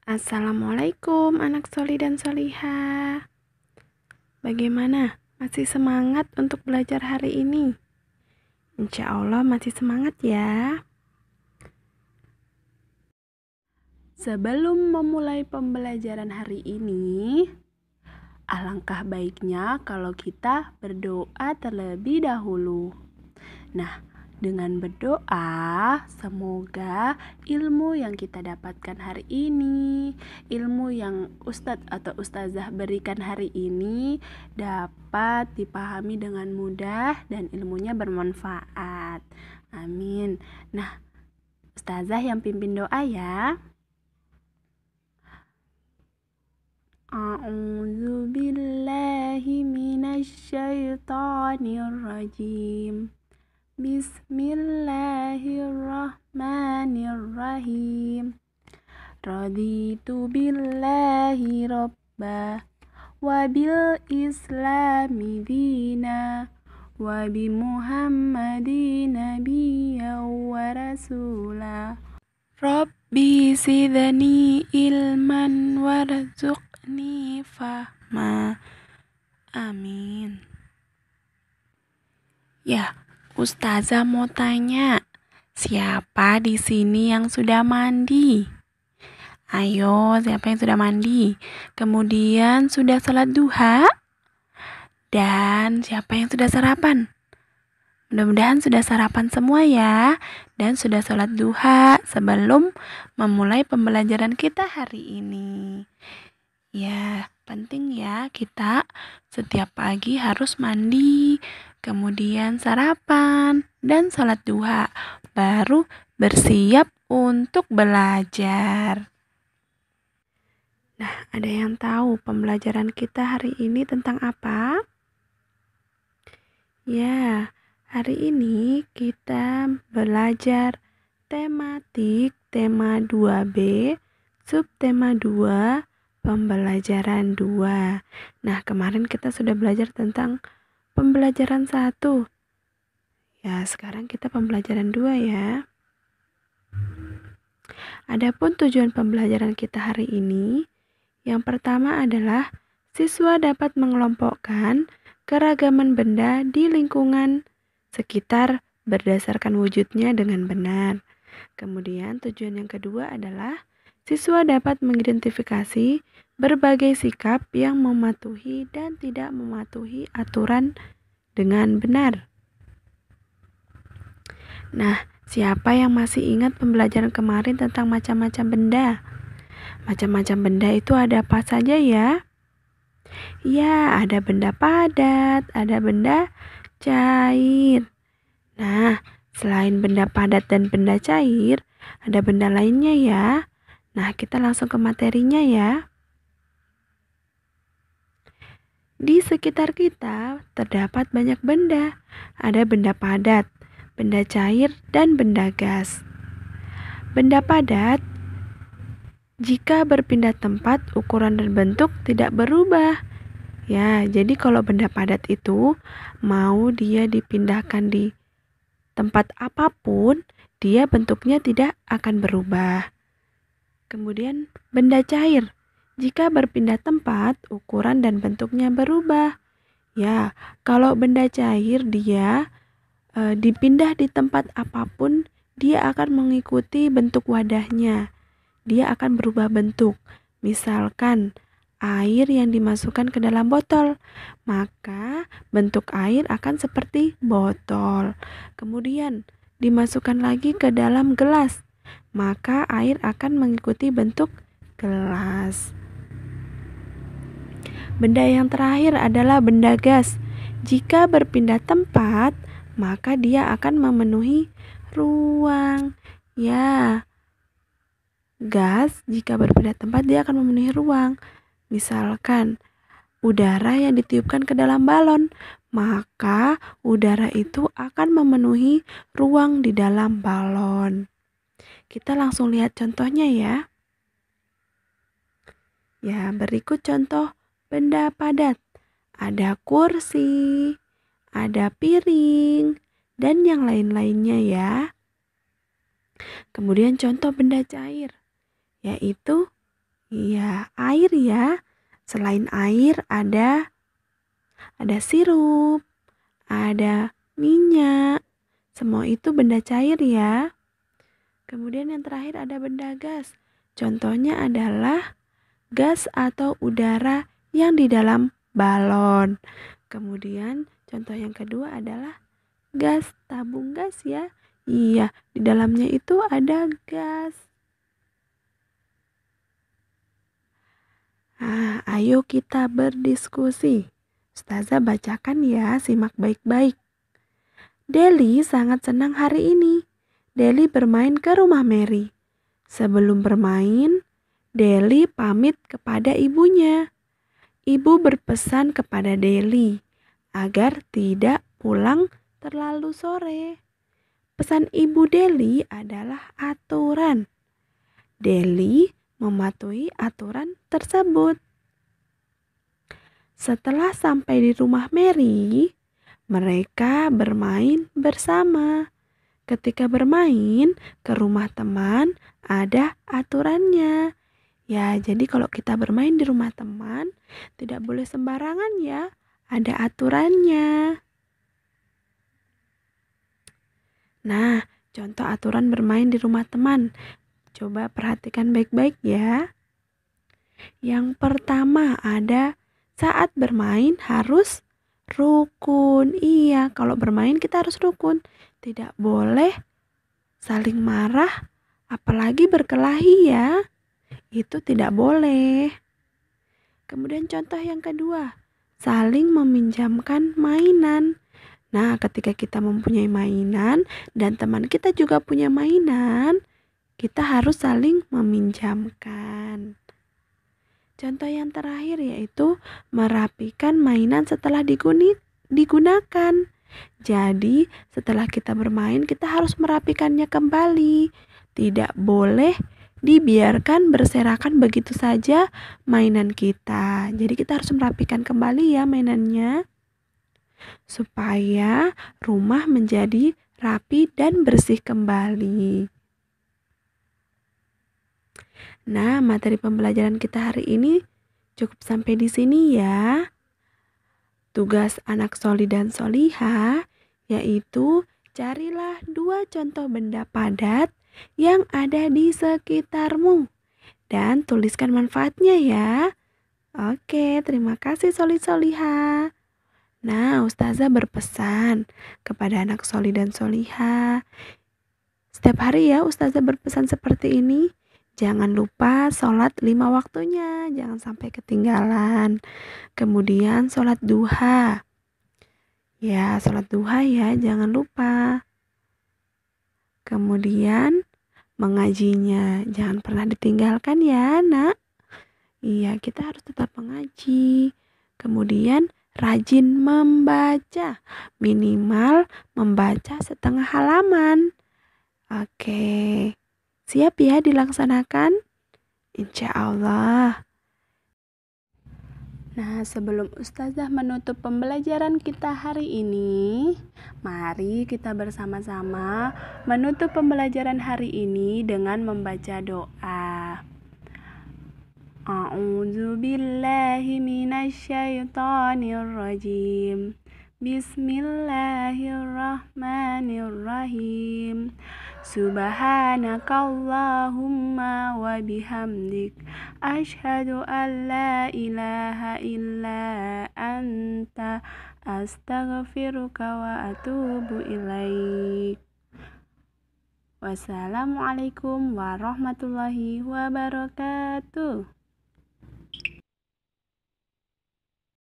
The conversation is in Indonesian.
Assalamualaikum anak soli dan solihah. Bagaimana? Masih semangat untuk belajar hari ini? Insya Allah masih semangat ya. Sebelum memulai pembelajaran hari ini, alangkah baiknya kalau kita berdoa terlebih dahulu. Nah, dengan berdoa, semoga ilmu yang kita dapatkan hari ini, ilmu yang Ustadz atau Ustazah berikan hari ini dapat dipahami dengan mudah dan ilmunya bermanfaat. Amin. Nah, Ustazah yang pimpin doa ya. A'udzu billahi minasyaitonir rajim. Bismillahirrahmanirrahim. Raditu billahi robba wa bil islami dina wa bi muhammadin nabiyya wa rasula. Rabbi zidni ilman warzuqni fahma. Amin. Ya, Ustazah mau tanya, siapa di sini yang sudah mandi? Ayo, siapa yang sudah mandi? Kemudian sudah sholat duha? Dan siapa yang sudah sarapan? Mudah-mudahan sudah sarapan semua ya, dan sudah sholat duha sebelum memulai pembelajaran kita hari ini. Ya, penting ya kita setiap pagi harus mandi, kemudian sarapan, dan sholat duha, baru bersiap untuk belajar. Nah, ada yang tahu pembelajaran kita hari ini tentang apa? Ya, hari ini kita belajar tematik tema 2B, subtema 2, pembelajaran 2. Nah, kemarin kita sudah belajar tentang pembelajaran 1. Ya, sekarang kita pembelajaran 2 ya. Adapun tujuan pembelajaran kita hari ini, yang pertama adalah siswa dapat mengelompokkan keragaman benda di lingkungan sekitar berdasarkan wujudnya dengan benar. Kemudian tujuan yang kedua adalah siswa dapat mengidentifikasi berbagai sikap yang mematuhi dan tidak mematuhi aturan dengan benar. Nah, siapa yang masih ingat pembelajaran kemarin tentang macam-macam benda? Macam-macam benda itu ada apa saja ya? Ya, ada benda padat, ada benda cair. Nah, selain benda padat dan benda cair, ada benda lainnya ya. Nah, kita langsung ke materinya ya. Di sekitar kita terdapat banyak benda. Ada benda padat, benda cair, dan benda gas. Benda padat, jika berpindah tempat, ukuran dan bentuk tidak berubah. Ya, jadi kalau benda padat itu mau dia dipindahkan di tempat apapun, dia bentuknya tidak akan berubah. Kemudian benda cair, jika berpindah tempat, ukuran dan bentuknya berubah. Ya, kalau benda cair dia dipindah di tempat apapun, dia akan mengikuti bentuk wadahnya. Dia akan berubah bentuk. Misalkan air yang dimasukkan ke dalam botol, maka bentuk air akan seperti botol. Kemudian dimasukkan lagi ke dalam gelas, maka air akan mengikuti bentuk gelas. Benda yang terakhir adalah benda gas. Jika berpindah tempat, maka dia akan memenuhi ruang. Ya, gas jika berpindah tempat dia akan memenuhi ruang. Misalkan udara yang ditiupkan ke dalam balon, maka udara itu akan memenuhi ruang di dalam balon. Kita langsung lihat contohnya ya. Ya, berikut contoh benda padat. Ada kursi, ada piring, dan yang lain-lainnya ya. Kemudian contoh benda cair, yaitu Iya, air ya. Selain air ada sirup, ada minyak. Semua itu benda cair ya. Kemudian yang terakhir ada benda gas. Contohnya adalah gas atau udara yang di dalam balon. Kemudian contoh yang kedua adalah gas, tabung gas ya. Iya, di dalamnya itu ada gas. Nah, ayo kita berdiskusi. Ustazah bacakan ya, simak baik-baik. Deli sangat senang hari ini. Deli bermain ke rumah Mary. Sebelum bermain, Deli pamit kepada ibunya. Ibu berpesan kepada Deli agar tidak pulang terlalu sore. Pesan ibu Deli adalah aturan. Deli mematuhi aturan tersebut. Setelah sampai di rumah Mary, mereka bermain bersama. Ketika bermain ke rumah teman, ada aturannya. Ya, jadi kalau kita bermain di rumah teman, tidak boleh sembarangan ya. Ada aturannya. Nah, contoh aturan bermain di rumah teman. Coba perhatikan baik-baik ya. Yang pertama ada saat bermain harus rukun. Iya, kalau bermain kita harus rukun. Tidak boleh saling marah, apalagi berkelahi ya. Itu tidak boleh. Kemudian contoh yang kedua, saling meminjamkan mainan. Nah, ketika kita mempunyai mainan dan teman kita juga punya mainan, kita harus saling meminjamkan. Contoh yang terakhir yaitu merapikan mainan setelah digunakan. Jadi, setelah kita bermain, kita harus merapikannya kembali. Tidak boleh dibiarkan berserakan begitu saja mainan kita. Jadi, kita harus merapikan kembali ya mainannya, supaya rumah menjadi rapi dan bersih kembali. Nah, materi pembelajaran kita hari ini cukup sampai di sini ya. Tugas anak soli dan soliha yaitu carilah 2 contoh benda padat yang ada di sekitarmu dan tuliskan manfaatnya ya. Oke, terima kasih soli soliha. Nah, Ustazah berpesan kepada anak soli dan soliha. Setiap hari ya Ustazah berpesan seperti ini. Jangan lupa sholat 5 waktunya, jangan sampai ketinggalan. Kemudian sholat duha. Ya, sholat duha ya, jangan lupa. Kemudian mengajinya, jangan pernah ditinggalkan ya, nak. Iya, kita harus tetap mengaji. Kemudian rajin membaca, minimal membaca setengah halaman. Oke, siap ya dilaksanakan? Insya Allah. Nah, sebelum Ustazah menutup pembelajaran kita hari ini, mari kita bersama-sama menutup pembelajaran hari ini dengan membaca doa. A'udzu billahi minasyaitonir rajim. Bismillahirrahmanirrahim. Subhanakallahumma wa bihamdik asyhadu an la ilaha illa anta astaghfiruka wa atubu ilaik. Wassalamualaikum warahmatullahi wabarakatuh.